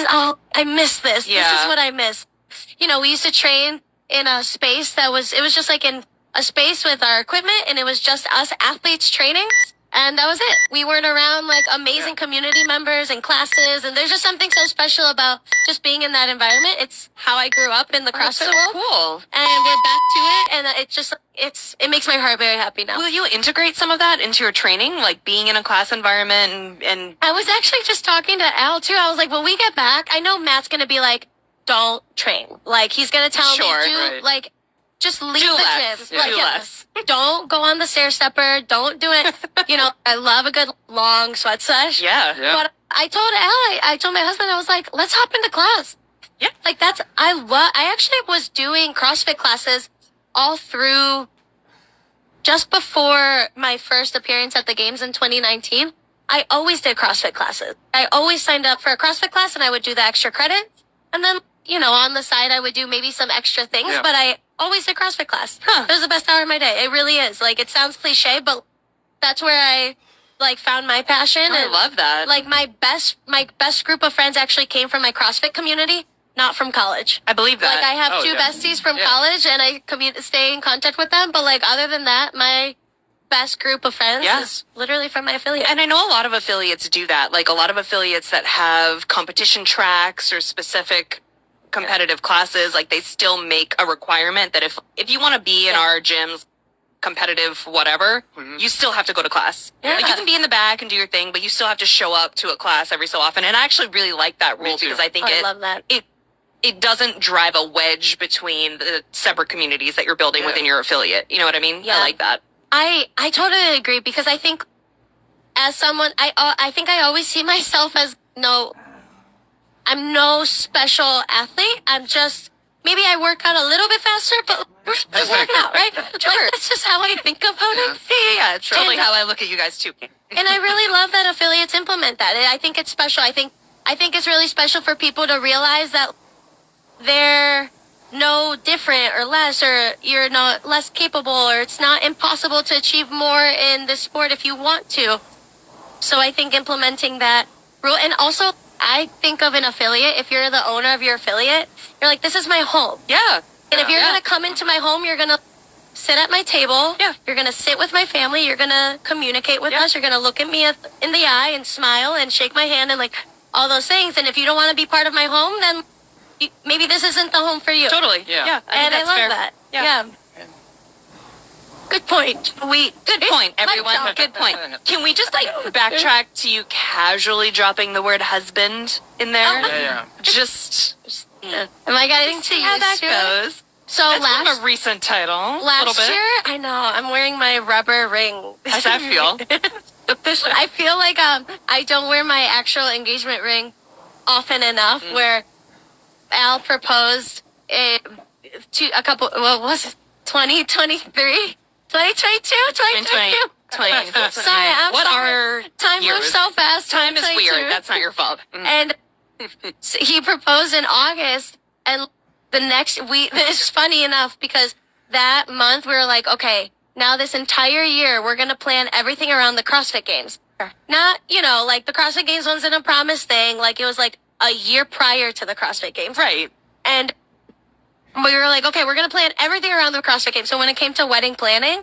I miss this. Yeah. This is what I miss. You know, we used to train in a space it was just like in a space with our equipment, and it was just us athletes training. And that was it. We weren't around like amazing community members and classes. And there's just something so special about just being in that environment. It's how I grew up in the CrossFit world. Cool. And we're back to it. And it makes my heart very happy now. Will you integrate some of that into your training, like being in a class environment and I was actually just talking to Al too. I was like, when we get back, I know Matt's going to be like, don't train. Like, he's going to tell me, like, just leave the less. gym. Yeah. Do less. Don't go on the stair stepper. Don't do it. You know, I love a good long sweat sesh. Yeah. But I told Al, I told my husband, I was like, let's hop into class. Yeah. Like I actually was doing CrossFit classes all through just before my first appearance at the games in 2019. I always did CrossFit classes. I always signed up for a CrossFit class and I would do the extra credit. And then, you know, on the side, I would do maybe some extra things, but I always did CrossFit class. It was the best hour of my day. It really is. Like, it sounds cliche, but that's where I, like, found my passion. I love that. Like, my best group of friends actually came from my CrossFit community, not from college. I believe that. Like, I have two besties from college, and I stay in contact with them. But, like, other than that, my best group of friends is literally from my affiliate. And I know a lot of affiliates do that. Like, a lot of affiliates that have competition tracks or specific competitive classes, like, they still make a requirement that if you want to be in our gyms, competitive whatever, you still have to go to class. Like, you can be in the back and do your thing, but you still have to show up to a class every so often. And I actually really like that rule because I think I love that. It doesn't drive a wedge between the separate communities that you're building within your affiliate. You know what I mean? I like that. I totally agree, because I think as someone, I think I always see myself as I'm no special athlete. I'm just, maybe I work out a little bit faster, but we're just working out, right? Like, that's just how I think about it. Yeah, it's totally how I look at you guys too. And I really love that affiliates implement that. I think it's special. I think it's really special for people to realize that they're no different or less, or you're not less capable, or it's not impossible to achieve more in this sport if you want to. So I think implementing that rule, and also I think of an affiliate, if you're the owner of your affiliate, you're like, this is my home. Yeah. And if you're going to come into my home, you're going to sit at my table. Yeah. You're going to sit with my family. You're going to communicate with us. You're going to look at me in the eye and smile and shake my hand and like all those things. And if you don't want to be part of my home, then maybe this isn't the home for you. Totally. Yeah. And I love that. Yeah. Good point. Good point, everyone. Good point. Can we just backtrack to you casually dropping the word husband in there? Just am I getting to how that used to it? goes? So That's kind of a recent title. Last year, I know, I'm wearing my rubber ring. How's that feel? I feel like I don't wear my actual engagement ring often enough. Where Al proposed to a couple. What was it? 2023. 2022? 2022? Sorry, time moves so fast. Time is weird. That's not your fault. And he proposed in August, and the next week, it's funny enough because that month we were like, okay, now this entire year we're going to plan everything around the CrossFit Games. Not, like the CrossFit Games wasn't a promised thing. Like, it was like a year prior to the CrossFit Games. Right. And we were like, okay, we're going to plan everything around the CrossFit Games. So when it came to wedding planning,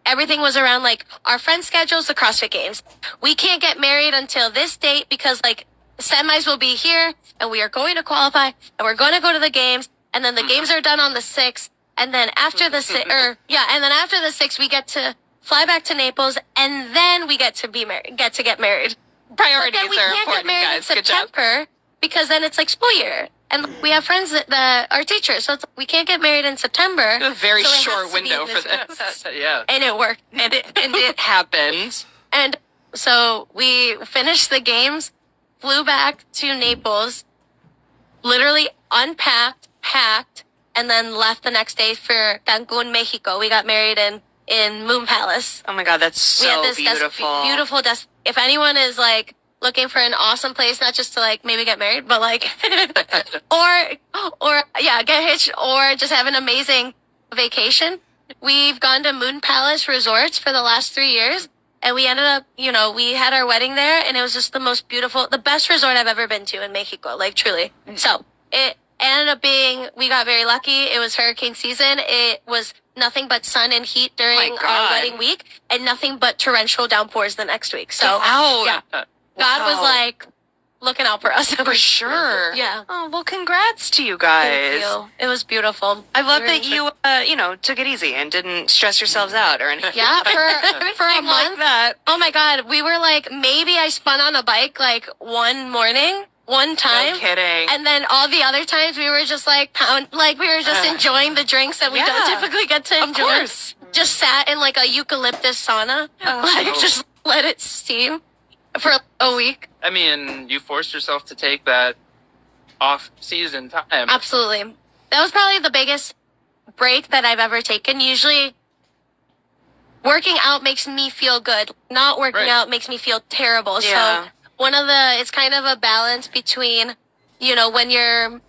everything was around like our friends' schedules, the CrossFit Games. We can't get married until this date because like semis will be here and we are going to qualify and we're going to go to the games. And then the games are done on the 6th. And then after the 6th, we get to fly back to Naples, and then we get to get married. Priorities but then we are can't important, get married guys. in September because then it's like school year. And we have friends that are teachers, so we can't get married in September. A very short window for this. And it worked. And it happened. And so we finished the games, flew back to Naples, literally unpacked, packed, and then left the next day for Cancun, Mexico. We got married in Moon Palace. Oh my God, that's so beautiful. Beautiful. If anyone is like looking for an awesome place, not just to like maybe get married, but like, or get hitched, or just have an amazing vacation. We've gone to Moon Palace resorts for the last 3 years, And we ended up, we had our wedding there, and it was just the best resort I've ever been to in Mexico, like truly. So it ended up being, we got very lucky. It was hurricane season. It was nothing but sun and heat during our wedding week, and nothing but torrential downpours the next week. So yeah, God was like looking out for us. For sure. Yeah. Oh, well, congrats to you guys. Thank you. It was beautiful. I love that you, took it easy and didn't stress yourselves out or anything. Yeah, for a month. Like that. Oh my God, we were like, maybe I spun on a bike like one morning, one time. No kidding. And then all the other times we were just like we were just enjoying the drinks that we don't typically get to enjoy. Of course. Just sat in like a eucalyptus sauna, just let it steam for a week. I mean, you forced yourself to take that off-season time. Absolutely. That was probably the biggest break that I've ever taken. Usually, working out makes me feel good. Not working out makes me feel terrible. Yeah. So it's kind of a balance between, when you're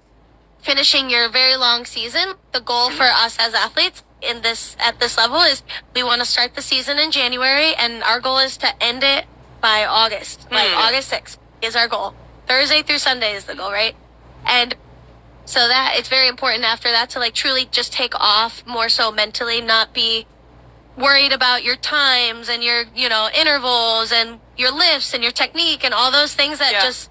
finishing your very long season, the goal for us as athletes at this level is we want to start the season in January, and our goal is to end it by August. Like August 6th is our goal. Thursday through Sunday is the goal, right? And so that it's very important after that to like truly just take off more so mentally, not be worried about your times and your, intervals and your lifts and your technique and all those things that just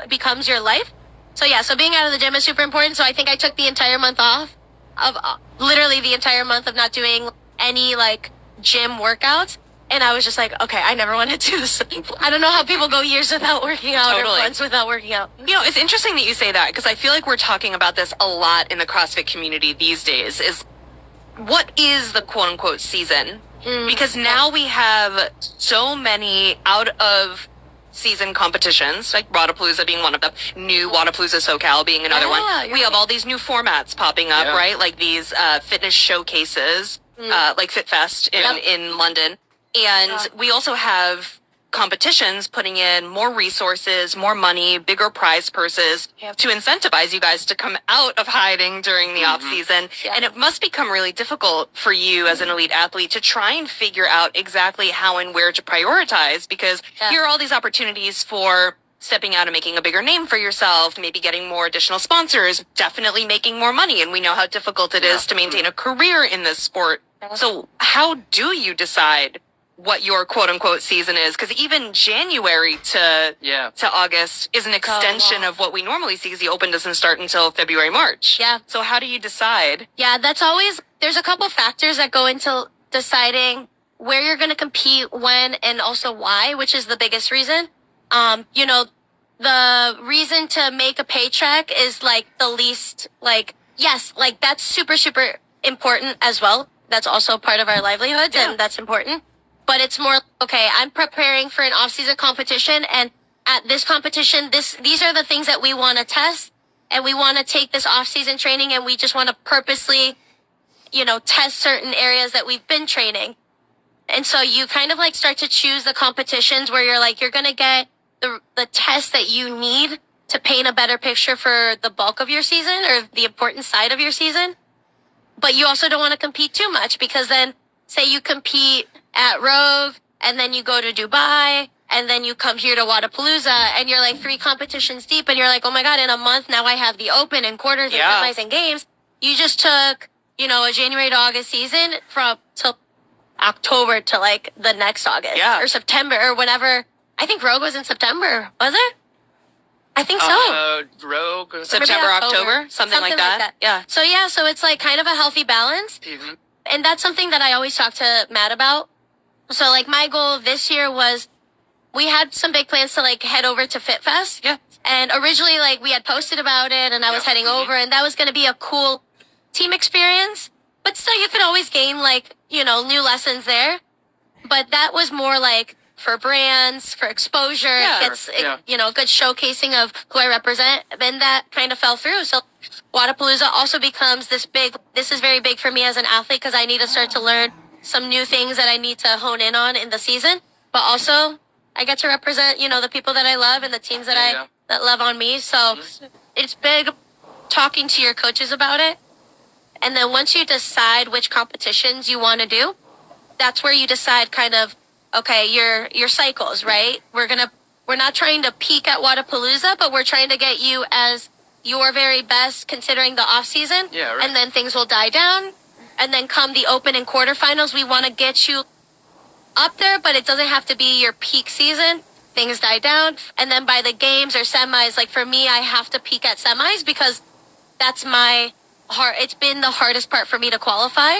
becomes your life. So yeah, so being out of the gym is super important. So I think I took the entire month off of literally the entire month of not doing any like gym workouts. And I was just like, okay, I never want to do this. I don't know how people go years without working out or months without working out. It's interesting that you say that because I feel like we're talking about this a lot in the CrossFit community these days is what is the quote unquote season? Because now we have so many out of season competitions, like Wadapalooza being one of them, new Wadapalooza SoCal being another one. We have all these new formats popping up, right? Like these fitness showcases, like FitFest in London. And we also have competitions putting in more resources, more money, bigger prize purses to incentivize you guys to come out of hiding during the off season. Yeah. And it must become really difficult for you as an elite athlete to try and figure out exactly how and where to prioritize because here are all these opportunities for stepping out and making a bigger name for yourself, maybe getting more additional sponsors, definitely making more money. And we know how difficult it is to maintain a career in this sport. So how do you decide what your quote unquote season is? Because even January to August is an extension of what we normally see because the Open doesn't start until February, March. Yeah. So how do you decide? Yeah, there's a couple factors that go into deciding where you're going to compete, when, and also why, which is the biggest reason. The reason to make a paycheck is like the least, that's super, super important as well. That's also part of our livelihoods and that's important. But it's more, okay, I'm preparing for an off-season competition, and at this competition, these are the things that we want to test, and we want to take this off-season training, and we just want to purposely, test certain areas that we've been training. And so you kind of like start to choose the competitions where you're like, you're going to get the test that you need to paint a better picture for the bulk of your season or the important side of your season. But you also don't want to compete too much because then say you compete at Rogue, and then you go to Dubai, and then you come here to Wadapalooza, and you're like 3 competitions deep, and you're like, oh my God, in a month, now I have the Open and quarters and semis and games. You just took, a January to August season till October to like the next August or September or whenever. I think Rogue was in September, was it? I think so. Rogue. September, October, something like that. Yeah. So it's like kind of a healthy balance. Mm-hmm. And that's something that I always talk to Matt about. So like my goal this year was we had some big plans to like head over to FitFest. Yeah. And originally like we had posted about it and I was heading over and that was going to be a cool team experience. But still you could always gain like, new lessons there. But that was more like for brands, for exposure. It's, good showcasing of who I represent. And that kind of fell through. So Wadapalooza also becomes this is very big for me as an athlete because I need to start to learn some new things that I need to hone in on in the season. But also I get to represent, the people that I love and the teams that that love on me. So it's big talking to your coaches about it. And then once you decide which competitions you want to do, that's where you decide kind of okay, your cycles, right? We're not trying to peak at Wadapalooza, but we're trying to get you as your very best considering the off season. Yeah, right. And then things will die down. And then come the open and quarterfinals, we want to get you up there, but it doesn't have to be your peak season. Things die down. And then by the games or semis, like for me, I have to peak at semis because that's it's been the hardest part for me to qualify.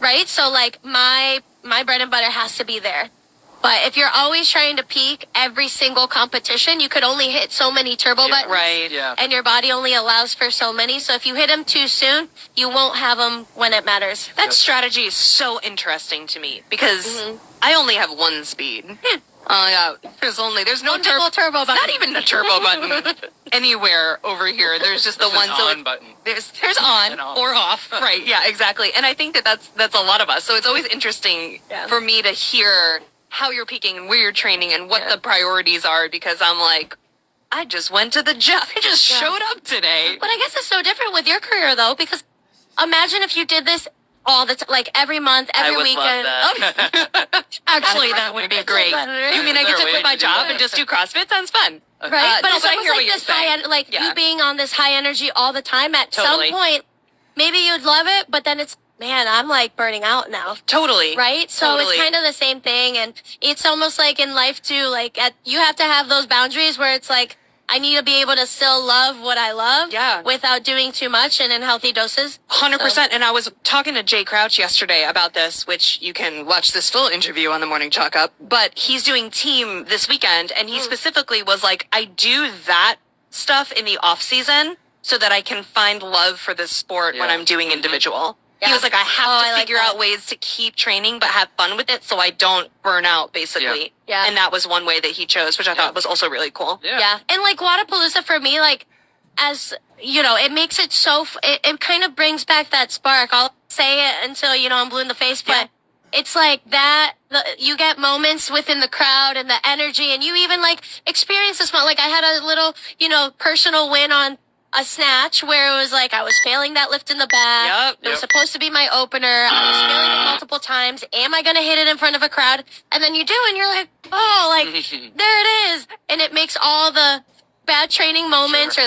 Right? So like my bread and butter has to be there. But if you're always trying to peak every single competition, you could only hit so many turbo buttons. Right. Yeah. And your body only allows for so many. So if you hit them too soon, you won't have them when it matters. That strategy is so interesting to me because I only have one speed. There's no One big ol' turbo button. Not even a turbo button anywhere over here. There's just the There's one an on button. There's on And off. or off. Right. Yeah. Exactly. And I think that's a lot of us. So it's always interesting for me to hear how you're peaking and where you're training and what the priorities are because I'm like, I just went to the gym. I just showed up today. But I guess it's so different with your career though, because imagine if you did this all the time, like every month, every I would weekend. love that. Actually, that would be great. You mean I get to quit my job and just do CrossFit? Sounds fun. Right? But no, it's I almost hear what like you're this saying. you being on this high energy all the time. At Totally. some point, maybe you'd love it, but then it's, man, I'm like burning out now. Totally. Right? So Totally. it's kind of the same thing. And it's almost like in life too, like you have to have those boundaries where it's like, I need to be able to still love what I love without doing too much and in healthy doses. 100%. And I was talking to Jay Crouch yesterday about this, which you can watch this full interview on the Morning Chalk Up. But he's doing team this weekend, and he specifically was like, I do that stuff in the off season so that I can find love for this sport when I'm doing individual. He was like, I have to figure out ways to keep training but have fun with it so I don't burn out, basically. Yeah. And that was one way that he chose, which I thought was also really cool. Yeah. And like Wadapalooza for me, like, as you know, it makes it so, it kind of brings back that spark. I'll say it until, you know, I'm blue in the face, but it's like that, you get moments within the crowd and the energy, and you even like experience this moment. Like I had a little, you know, personal win on a snatch where it was like I was failing that lift in the back. It was supposed to be my opener. I was failing it multiple times. Am I going to hit it in front of a crowd? And then you do, and you're like, oh, like, there it is. And it makes all the bad training moments or the